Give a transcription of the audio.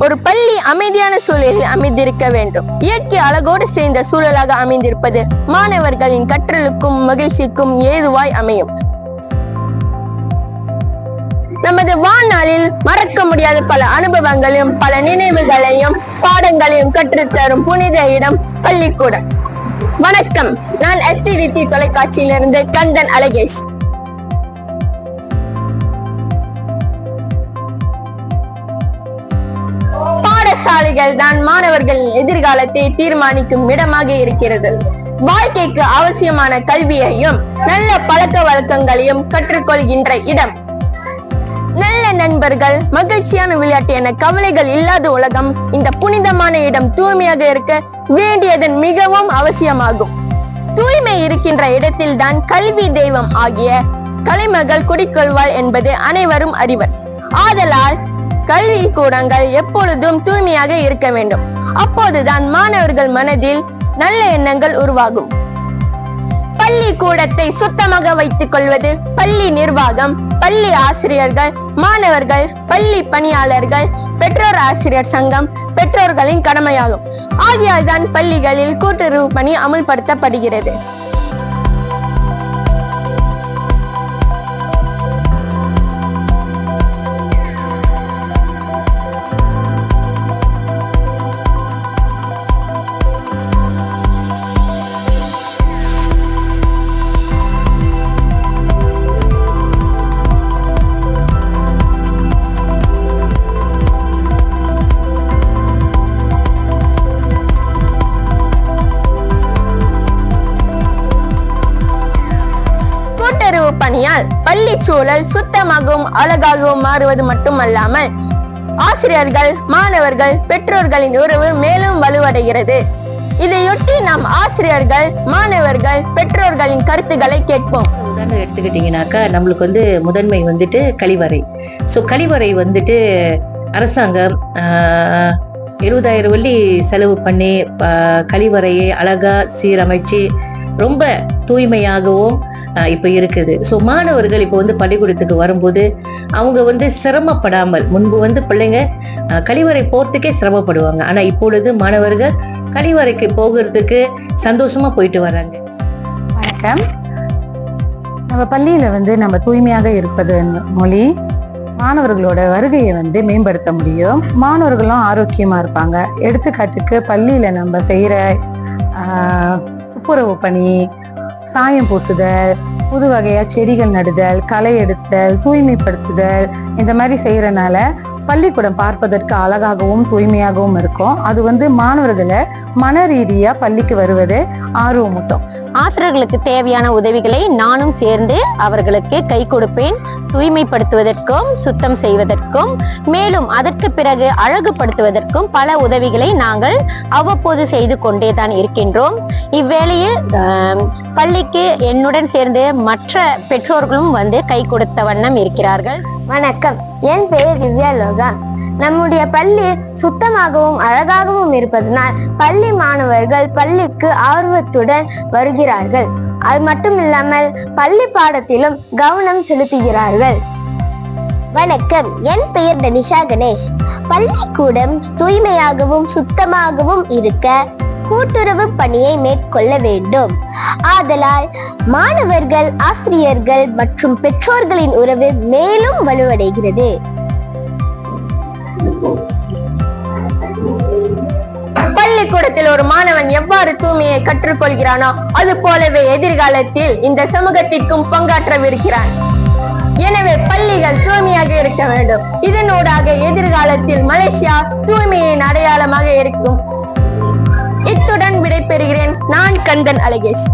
ஒரு பள்ளி அமைதியான சூழலில் அமைந்திருக்க வேண்டும். இயற்கை அழகோடு சேர்ந்த சூழலாக அமைந்திருப்பது மாணவர்களின் கற்றலுக்கும் மகிழ்ச்சிக்கும் ஏதுவாய் அமையும். நமது வாழ்நாளில் மறக்க முடியாத பல அனுபவங்களையும் பல நினைவுகளையும் பாடங்களையும் கற்றுத்தரும் புனித இடம் பள்ளிக்கூடம். வணக்கம், நான் STDT தொலைக்காட்சியிலிருந்து கந்தன் அழகேஷ். பாடசாலைகள் தான் மாணவர்களின் எதிர்காலத்தை தீர்மானிக்கும் இடமாக இருக்கிறது. வாழ்க்கைக்கு அவசியமான கல்வியையும் நல்ல பழக்க வழக்கங்களையும் கற்றுக்கொள்கின்ற இடம். நல்ல நண்பர்கள், மகிழ்ச்சியான விளையாட்டு என கவலைகள் இல்லாத உலகம். இந்த புனிதமான இடம் தூய்மையாக இருக்க வேண்டியதன் மிகவும் அவசியமாகும். தூய்மை இருக்கின்ற இடத்தில் தான் கல்வி தெய்வம் ஆகிய கலைமகள் குடிக்கொள்வாள் என்பது அனைவரும் அறிவர். ஆதலால் கல்வி கூடங்கள் எப்பொழுதும் தூய்மையாக இருக்க வேண்டும். அப்போதுதான் மாணவர்கள் மனதில் நல்ல எண்ணங்கள் உருவாகும். பள்ளி கூடத்தை சுத்தமாக வைத்துக் கொள்வது பள்ளி நிர்வாகம், பள்ளி ஆசிரியர்கள், மாணவர்கள், பள்ளி பணியாளர்கள், பெற்றோர் ஆசிரியர் சங்கம், பெற்றோர்களின் கடமையாகும். ஆகையால் தான் பள்ளிகளில் கூட்டுறவு பணி அமுல்படுத்தப்படுகிறது. பணியால் பள்ளி சூழல் சுத்தமாகவும் அழகாகவும் மாறுவது மட்டுமல்லாமல் ஆசிரியர்கள், மாணவர்கள், பெற்றோர்களின் உறவு மேலும் வலுவடைகிறது. இதையொட்டி நாம் ஆசிரியர்கள், மாணவர்கள், பெற்றோர்களின் கருத்துக்களை கேட்போம். உதாரணம் எடுத்துக்கிட்டீங்கன்னாக்கா, நம்மளுக்கு முதன்மை கழிவறை. கழிவறை அரசாங்கம் 70,000 வெள்ளி செலவு பண்ணி கழிவறையை அழகா சீரமைச்சு ரொம்ப தூய்மையாகவும் இப்ப இருக்குது. மாணவர்கள் இப்ப பள்ளிக்கூடத்துக்கு வரும்போது அவங்க சிரமப்படாமல், முன்பு பிள்ளைங்க கழிவறை போறதுக்கே சிரமப்படுவாங்க. ஆனா இப்பொழுது மாணவர்கள் கழிவறைக்கு போகிறதுக்கு சந்தோஷமா போயிட்டு வர்றாங்க. வணக்கம். நம்ம பள்ளியில நம்ம தூய்மையாக இருப்பது மொழி மாணவர்களோட வருகையை மேம்படுத்த முடியும். மாணவர்களும் ஆரோக்கியமா இருப்பாங்க. எடுத்துக்காட்டுக்கு பள்ளியில நம்ம செய்யற துப்புரவு பணி, சாயம் பூசுதல், புது வகையா செடிகள் நடுதல், களை எடுத்தல், தூய்மைப்படுத்துதல், இந்த மாதிரி செய்யறதுனால பள்ளிக்கூடம் பார்ப்பதற்கு அழகாகவும் தூய்மையாகவும் இருக்கும். அது மாணவர்களை மன ரீதியா பள்ளிக்கு வருவது ஆர்வமூட்டும். ஆசிரியர்களுக்கு தேவையான உதவிகளை நானும் சேர்ந்து அவர்களுக்கு கை கொடுப்பேன். தூய்மைப்படுத்துவதற்கும் சுத்தம் செய்வதற்கும் மேலும் அதற்கு பிறகு அழகுபடுத்துவதற்கும் பல உதவிகளை நாங்கள் அவ்வப்போது செய்து கொண்டே தான் இருக்கின்றோம். இவ்வேளையில் பள்ளிக்கு என்னுடன் சேர்ந்து மற்ற பெற்றோர்களும் கை கொடுத்த வண்ணம் இருக்கிறார்கள். வணக்கம், என் பெயர் திவ்யா லோகா. நம்முடைய பள்ளி சுத்தமாகவும் அழகாகவும் இருப்பதனால் பள்ளி மாணவர்கள் பள்ளிக்கு ஆர்வத்துடன் வருகிறார்கள். அது மட்டும் இல்லாமல் பள்ளி பாடத்திலும் கவனம் செலுத்துகிறார்கள். வணக்கம், என் பெயர் தனிஷா கணேஷ். பள்ளிக்கூடம் தூய்மையாகவும் சுத்தமாகவும் இருக்க கூட்டுறவு பணியை மேற்கொள்ள வேண்டும். ஆதலால் மாணவர்கள், ஆசிரியர்கள் மற்றும் பெற்றோர்களின் உறவு மேலும் வலுவடைகிறது. பள்ளிக்கூடத்தில் ஒரு மாணவன் எவ்வாறு தூய்மையை கற்றுக்கொள்கிறானோ அது போலவே எதிர்காலத்தில் இந்த சமூகத்திற்கும் பங்காற்றவிருக்கிறான். எனவே பள்ளிகள் தூய்மையாக இருக்க வேண்டும். இதனூடாக எதிர்காலத்தில் மலேசியா தூய்மையின் அடையாளமாக இருக்கும். இத்துடன் விடைபெறுகிறேன். நான் கந்தன் அழகேஷ்.